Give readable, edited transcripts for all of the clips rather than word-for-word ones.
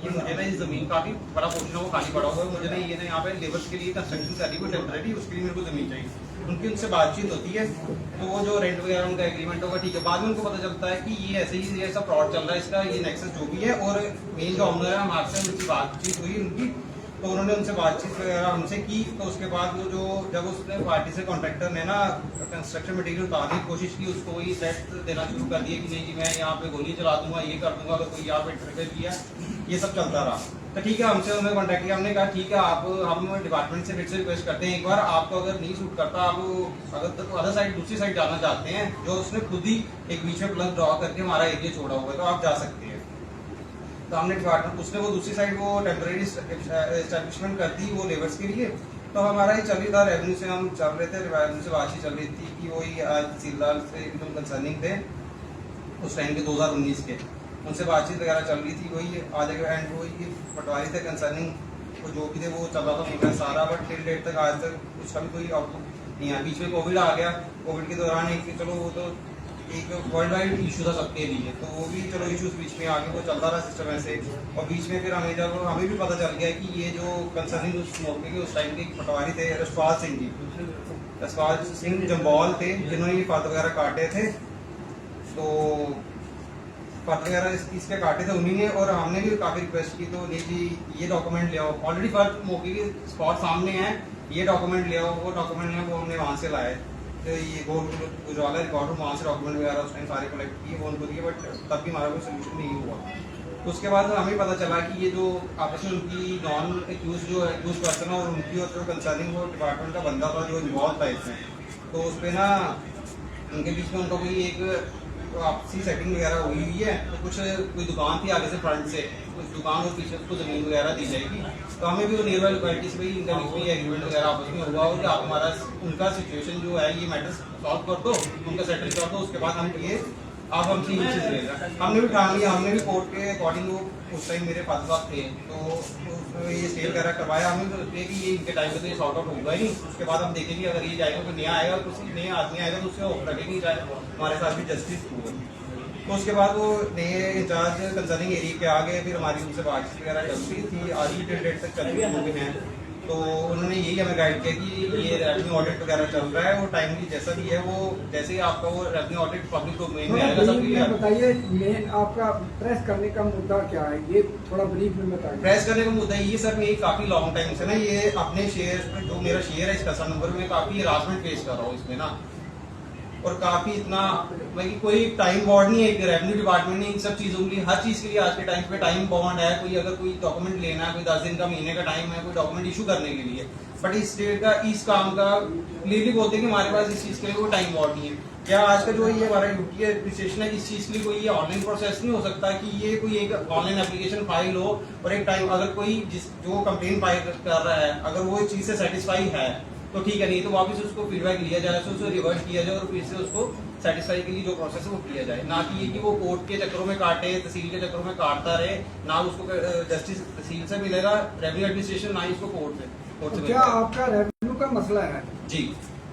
कि मुझे ना ये जमीन काफी बड़ा पोर्शन है वो खाली पड़ा हुआ है, मुझे ना ये ना यहाँ पे लेबर्स के लिए कंस्ट्रक्शन कर रही है टेम्परेरी, उसके लिए मेरे को जमीन चाहिए। उनकी उनसे बातचीत होती है तो वो जो रेंट वगैरह उनका एग्रीमेंट होगा ठीक है। बाद में उनको पता चलता है कि ये ऐसे ही ऐसा फ्रॉड चल रहा है, इसका ये नेक्सस जो भी है। और मेन जो ऑनर है हमारे से उनकी बातचीत हुई उनकी, तो उन्होंने उनसे बातचीत वगैरह हमसे की। तो उसके बाद वो जो जब उसने पार्टी से कॉन्ट्रैक्टर ने ना कंस्ट्रक्शन मटेरियल उतारने की कोशिश की, उसको वही सेट देना शुरू कर दिया कि नहीं जी मैं यहाँ पे गोली चला दूंगा, ये कर दूंगा, अगर कोई यहाँ पे ट्रिगर किया, ये सब चलता रहा। तो ठीक है, हमसे उन्होंने कॉन्टैक्ट किया, हमने कहा ठीक है आप हम डिपार्टमेंट से फिर से रिक्वेस्ट करते हैं एक बार, आपको अगर नहीं सूट करता, आप अगर तो अदर साइड दूसरी साइड जाना चाहते हैं, जो उसने खुद ही एक बीच में प्लस ड्रॉ करके हमारा एरिया छोड़ा हुआ है, तो आप जा सकते हैं। तो हमने डिपार्टमेंट उसने वो दूसरी साइड वो टेम्परेरी एस्टेब्लिशमेंट कर दी वो लेबर्स के लिए। तो हमारा ही चल रही था, रेवेन्यू से हम चल रहे थे, रेवेन्यू से बातचीत चल रही थी कि वही तहसीलदार से एकदम कंसर्निंग थे उस टाइम के 2019 के, उनसे बातचीत वगैरह चल रही थी। वही आज एंड वही पटवारी थे कंसर्निंग, वो जो भी थे वो चल रहा था उनका सारा, बट टिल डेट तक आज तक उसका भी कोई आउटपुट नहीं आया। बीच में कोविड आ गया, कोविड के दौरान एक चलो वो तो एक वर्ल्ड वाइड इशू था सबके लिए, तो वो भी चलो इशूज बीच में आगे वो चलता रहा सिस्टम ऐसे। और बीच में फिर हमें भी पता चल गया कि ये जो कंसर्निंग उस मौके के उस टाइम के पटवारी थे रसपाल सिंह जी, रसपाल सिंह जम्बौल थे, जिन्होंने ये फत वगैरह काटे थे। तो फत वगैरह इसके काटे थे उन्हीं ने, और हमने भी काफी रिक्वेस्ट की तो नहीं जी ये डॉक्यूमेंट ले आओ, ऑलरेडी फर्स्ट मौके के स्पॉट सामने है, ये डॉक्यूमेंट ले आओ। वो डॉक्यूमेंट है वो हमने वहाँ से लाए, तो ये गोल उजाला रिकॉर्ड वहाँ से डॉक्यूमेंट वगैरह उस टाइम सारे कलेक्ट किए, वो उनको दिए, बट तब भी हमारा कोई सोल्यूशन नहीं हुआ। तो उसके बाद हमें पता चला कि ये जो आपस में उनकी नॉन एक्यूज जो एक्यूज पर्सन है और उनकी और जो कंसर्निंग वो डिपार्टमेंट का बंदा था जो इन्वॉल्व था इसमें, तो उस पर ना उनके बीच में उनको कोई एक आपसी सेटिंग वगैरह हुई है। तो कुछ कोई दुकान थी आगे से फ्रंट से, कुछ दुकान और पीछे उसको जमीन वगैरह दी जाएगी। तो हमें भी वो नियर बाई लोकेलिटी से भी इनका बीच में एग्रीमेंट वगैरह आपस में हुआ हो कि आप हमारा उनका सिचुएशन जो है ये मैटर सॉल्व कर दो, उनका सेटल कर दो, उसके बाद हम ये आप हमसे ये चीज़ लेगा। हमने भी ठान लिया, हमने भी कोर्ट के अकॉर्डिंग वो उस टाइम मेरे फादर साहब थे तो ये सेल वगैरह करवाया। हमें तो लगता है कि ये इनके टाइम पे तो ये सॉर्ट आउट होगा ही नहीं, उसके बाद हम देखेंगे अगर ये जाएगा तो नया आएगा, कुछ नया आदमी आएगा तो उससे होप रखेंगे चाहे हमारे साथ भी जस्टिस होगा। तो उसके बाद वो नए इंचार्ज कंसर्निंग एरिया के आ गए, फिर हमारी उनसे बातचीत वगैरह चल रही थी, आज ही डेट तक चल रही है। तो उन्होंने यही हमें गाइड किया कि ये रेवेन्यू ऑडिट वगैरह चल रहा है, वो टाइमली जैसा भी है वो जैसे ही आपका वो रेवेन्यू ऑडिट पब्लिक डोमेन में आएगा सब क्लियर। बताइए मेन आपका प्रेस करने का मुद्दा क्या है, ये थोड़ा ब्रीफ में बताइए। प्रेस करने का मुद्दा ये सर मैं काफी लॉन्ग टाइम से ना ये अपने शेयर जो मेरा शेयर है इसका सर नंबर में काफी हरासमेंट फेस कर रहा हूँ इसमें ना, और काफी इतना मतलब कोई टाइम बॉन्ड नहीं है, एक रेवेन्यू डिपार्टमेंट ने इन सब चीजों के लिए हर चीज के लिए आज के टाइम पे टाइम बॉन्ड है। कोई अगर कोई डॉक्यूमेंट लेना है, कोई 10 दिन का महीने का टाइम है कोई डॉक्यूमेंट इशू करने के लिए, बट इस स्टेट का इस काम का क्लियरली बोलते हैं कि हमारे पास इस चीज के लिए कोई टाइम बॉन्ड नहीं है। क्या आज का जो ये हमारा यूटी एडमिनिस्ट्रेशन है इस चीज के लिए कोई ये ऑनलाइन प्रोसेस नहीं हो सकता कि ये कोई एक ऑनलाइन एप्लीकेशन फाइल हो और एक टाइम अगर कोई जो कंप्लेन फाइल कर रहा है अगर वो इस चीज से सेटिस्फाई है तो ठीक है, नहीं तो वापस उसको फीडबैक लिया जाए, उसको रिवर्ट किया जाए और फिर से उसको सेटिस्फाई के लिए जो प्रोसेस है वो किया जाए, ना कि ये कि वो कोर्ट के चक्करों में काटे, तहसील के चक्करों में काटता रहे, ना उसको जस्टिस तहसील से मिलेगा रेवेन्यू एडमिनिस्ट्रेशन, ना ही उसको कोर्ट से क्या आपका रेवेन्यू का मसला है जी।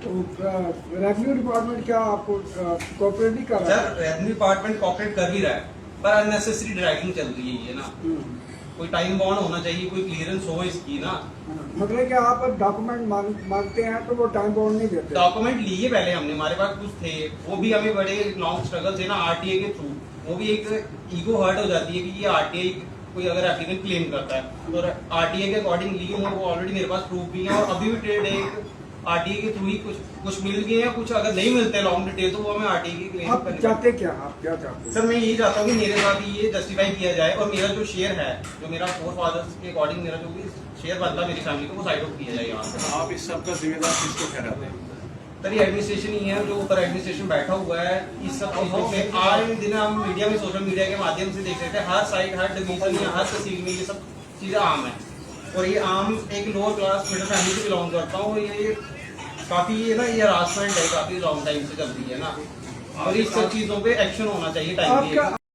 तो रेवेन्यू डिपार्टमेंट क्या आपको कोऑपरेट नहीं कर रहा है? सर रेवेन्यू डिपार्टमेंट कोऑपरेट कर भी रहा है पर अननेसेसरी ड्रैगिंग चल रही है ये ना, कोई टाइम बॉन्ड होना चाहिए, कोई क्लियरेंस हो इसकी ना। मतलब कि आप डॉक्यूमेंट मांगते हैं तो वो टाइम बॉन्ड नहीं देते? डॉक्यूमेंट लिए पहले हमने, हमारे पास कुछ थे, वो भी हमें बड़े लॉन्ग स्ट्रगल थे ना आरटीआई के थ्रू, वो भी एक ईगो हर्ट हो जाती है कि ये आरटीआई कोई अगर एप्लीकेंट क्लेम करता है तो आरटीआई के अकॉर्डिंग लिए हुए वो ऑलरेडी मेरे पास प्रूफ भी है, और अभी भी ट्रेड एक आरटीआई के थ्रू ही कुछ मिल गए हैं, कुछ अगर नहीं मिलते लॉन्ग डिटेल तो वो हमें आरटीआई की क्लेम आप चाहते क्या, आप क्या चाहते हैं? सर मैं यही चाहता हूँ कि मेरे साथ ये जस्टिफाई किया जाए और मेरा जो शेयर है, जो मेरा फोर फादर्स के अकॉर्डिंग मेरा जो भी शेयर बनता है मेरी फैमिली को वो साइड आउट किया जाए यहाँ से। आप इस सब का जिम्मेदार किसको ठहराते हैं? सर ये एडमिनिस्ट्रेशन ही है, जो ऊपर एडमिनिस्ट्रेशन बैठा हुआ है इस सब चीजों पे। आज दिन हम मीडिया में सोशल मीडिया के माध्यम से देख रहे थे हर साइड हर डिवीजन में हर तहसील में ये सब चीजें आम है, और ये आम एक लोअर क्लास मिडिल फैमिली से बिलोंग करता हूँ, ये काफी ये ना ये हरासमेंट है काफी लॉन्ग टाइम से चल रही है ना, और इस सब चीजों पे एक्शन होना चाहिए टाइम।